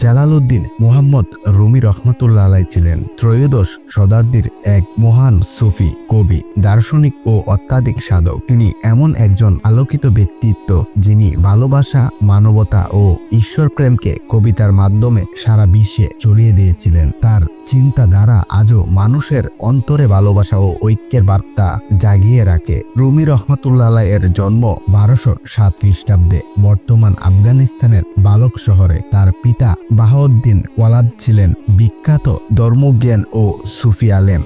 Jalaluddin Muhammad Rumi রহমতুল্লাহ আলাইহি ছিলেন ত্রয়োদশ শতাব্দীর এক মহান সুফি কবি, দার্শনিক ও অত্যাধিক সাধক। তিনি এমন একজন আলোকিত ব্যক্তিত্ব যিনি ভালোবাসা, মানবতা ও ঈশ্বর প্রেমকে কবিতার মাধ্যমে সারা বিশ্বে ছড়িয়ে দিয়েছিলেন। তার চিন্তাধারা আজও মানুষের অন্তরে ভালোবাসা ও ঐক্যের বার্তা জাগিয়ে রাখে। রুমি রহমতুল্লাহ এর জন্ম 1207 খ্রিস্টাব্দে বর্তমান আফগানিস্তানের বালক শহরে। তার পিতা বাহাউদ্দিন ওয়ালাদ ছিলেন বিখ্যাত ধর্মজ্ঞান ও সুফি আলেম।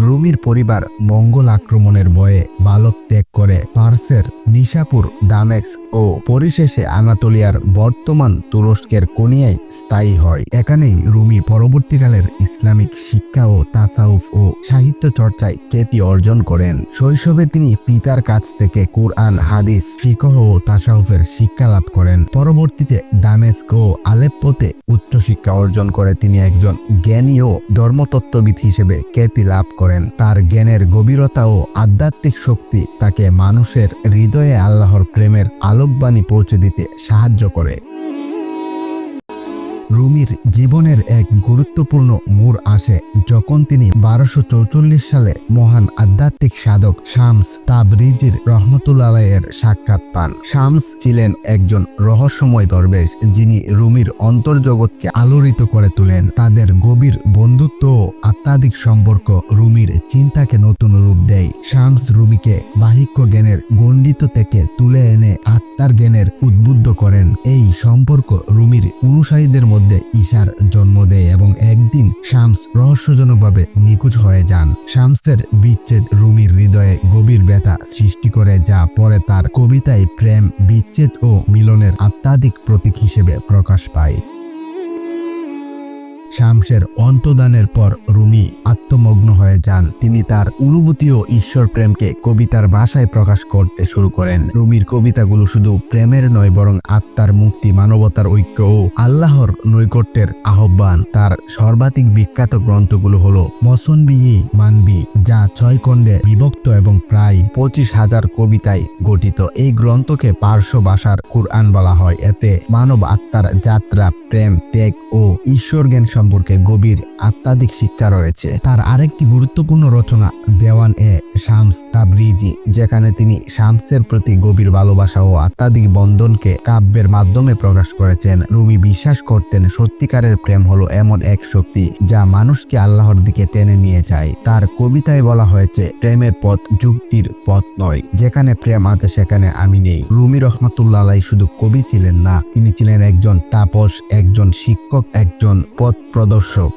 রুমির পরিবার মঙ্গল আক্রমণের ভয়ে বালক ত্যাগ করে পার্সের নিশাপুর, দামেস্ক ও পরিশেষে আনাতোলিয়ার বর্তমান তুরস্কের কোনিয়ায় স্থায়ী হয়। এখানেই রুমি পরবর্তীকালের ইসলামিক শিক্ষা ও তাসাউফ ও সাহিত্য চর্চায় খ্যাতি অর্জন করেন। শৈশবে তিনি পিতার কাছ থেকে কুরআন, হাদিস, ফিকহ ও তাসাউফের শিক্ষা লাভ করেন। পরবর্তীতে দামেস্ক ও আলেপ্পোতে উচ্চশিক্ষা অর্জন করে তিনি একজন জ্ঞানী ও ধর্মতত্ত্ববিদ হিসেবে খ্যাতি লাভ করেন। তার জ্ঞানের গভীরতা ও আধ্যাত্মিক শক্তি তাকে মানুষের হৃদয়ে আল্লাহর প্রেমের আলোকবাণী পৌঁছে দিতে সাহায্য করে। রুমির জীবনের এক গুরুত্বপূর্ণ মোড় আসে যখন তিনি 1244 সালে মহান আধ্যাত্মিক সাধক শামস তাবরিজির রহমতুল্লাহ এর সাক্ষাৎ পান। শামস ছিলেন একজন রহস্যময় দরবেশ যিনি রুমির অন্তর্জগৎকে আলোড়িত করে তোলেন। তাদের গভীর বন্ধুত্ব ও আধ্যাত্মিক সম্পর্ক রুমির চিন্তাকে নতুন রূপ দেয়। শামস রুমিকে বাহিক্য জ্ঞানের গণ্ডিত থেকে তুলে এনে আত্মার জ্ঞানের উদ্বুদ্ধ করেন। এই সম্পর্ক রুমির অনুসারীদের মধ্যে ঈশার জন্ম দেয় এবং একদিন শামস রহস্যজনকভাবে নিখোঁজ হয়ে যান। শামসের বিচ্ছেদ রুমির হৃদয়ে গভীর ব্যথা সৃষ্টি করে, যা পরে তার কবিতায় প্রেম, বিচ্ছেদ ও মিলনের আত্মাধিক প্রতীক হিসেবে প্রকাশ পায়। শামসের অন্তদানের পর রুমি আত্মমগ্ন হয়ে যান। তিনি তার অনুভূতি ও ঈশ্বর প্রেমকে কবিতার ভাষায় প্রকাশ করতে শুরু করেন। রুমির কবিতাগুলো শুধু প্রেমের নয়, বরং আত্মার মুক্তি, মানবতার ঐক্য ও আল্লাহর নৈকট্যের আহ্বান। তার সর্বাধিক বিখ্যাত গ্রন্থগুলো হলো মসনবিহি মানবি, যা 6 খণ্ডে বিভক্ত এবং প্রায় 25,000 কবিতায় গঠিত। এই গ্রন্থকে পার্শ্ব ভাষার কুরআন বলা হয়। এতে মানব আত্মার যাত্রা, প্রেম, ত্যাগ ও ঈশ্বর জ্ঞান সম্পর্কে গভীর আধ্যাত্মিক শিক্ষা রয়েছে। তার আরেকটি গুরুত্বপূর্ণ রচনা দেওয়ান এ শামস তাবরিজি, যেখানে তিনি শামসের প্রতি গভীর ভালোবাসা ও আধ্যাত্মিক বন্ধনকে কাব্যের মাধ্যমে প্রকাশ করেছেন। রুমি বিশ্বাস করতেন সত্যিকারের প্রেম হলো এমন এক শক্তি যা মানুষকে আল্লাহর দিকে টেনে নিয়ে যায়। তার কবিতায় বলা হয়েছে, প্রেমের পথ যুক্তির পথ নয়, যেখানে প্রেম আছে সেখানে আমি নেই। রুমি রহমতুল্লাহ আলাইহি শুধু কবি ছিলেন না, তিনি ছিলেন একজন তাপস, একজন শিক্ষক, একজন পথ প্রদর্শক।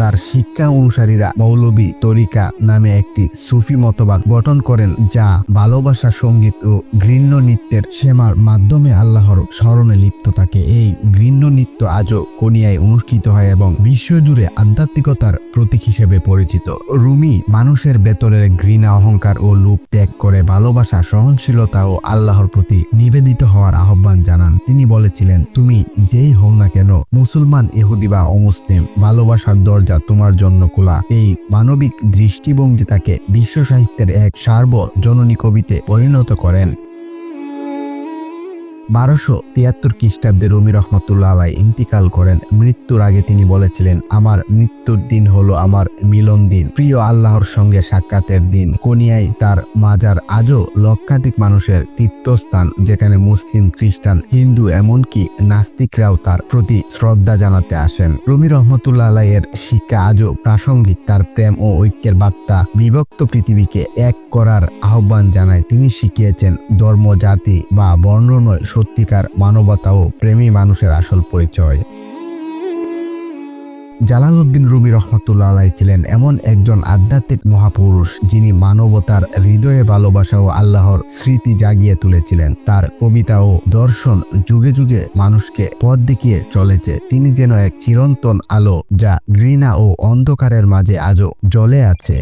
তার শিক্ষা অনুসারীরা মৌলবী তরিকা নামে একটি সুফি মতবাদ গঠন করেন, যা ভালোবাসা, সঙ্গীত ও গৃহ্য নৃত্যের সেমার মাধ্যমে আল্লাহর স্মরণে লিপ্ত থাকে। এই গৃহ্য নৃত্য আজও কোনিয়ায় অনুষ্ঠিত হয় এবং বিশ্বজুড়ে আধ্যাত্মিকতার প্রতীক হিসেবে পরিচিত। রুমি মানুষের ভেতরের ঘৃণা, অহংকার ও লোভ ত্যাগ করে ভালোবাসা, সহনশীলতা ও আল্লাহর প্রতি নিবেদিত হওয়ার আহ্বান জানান। তিনি বলেছিলেন, তুমি যেই হও না কেন, মুসলমান, ইহুদি বা অমুসলিম, ভালোবাসার দরজা তোমার জন্য খোলা। এই মানবিক দৃষ্টিভঙ্গি তাকে বিশ্ব সাহিত্যের এক সার্বজনীন কবিতে পরিণত করেন। 1273 খ্রিস্টাব্দে রুমি রহমতুল্লাহ আলাইহি ইন্তিকাল করেন। মৃত্যুর আগে তিনি বলেছিলেন, আমার মৃত্যুর দিন হলো আমার মিলন দিন, প্রিয় আল্লাহর সঙ্গে সাক্ষাতের দিন। কোনিয়ায় তার মাজার আজও লক্ষাধিক মানুষের তীর্থস্থান, যেখানে মুসলিম, খ্রিস্টান, হিন্দু, এমনকি নাস্তিকরাও তার প্রতি শ্রদ্ধা জানাতে আসেন। রুমি রহমতুল্লাহ আলাইহি এর শিক্ষা আজও প্রাসঙ্গিক। তার প্রেম ও ঐক্যের বার্তা বিভক্ত পৃথিবীকে এক করার আহ্বান জানায়। তিনি শিখিয়েছেন, ধর্ম, জাতি বা বর্ণ নয়, সত্যিকার মানবতা ও প্রেমী মানুষের আসল পরিচয়। জালালউদ্দিন রুমি রহমতুল্লাহ আলাইহি ছিলেন এমন একজন আধ্যাত্মিক মহাপুরুষ যিনি মানবতার হৃদয়ে ভালোবাসা ও আল্লাহর স্মৃতি জাগিয়ে তুলেছিলেন। তার কবিতা ও দর্শন যুগে যুগে মানুষকে পথ দেখিয়ে চলেছে। তিনি যেন এক চিরন্তন আলো, যা ঘৃণা ও অন্ধকারের মাঝে আজও জ্বলে আছে।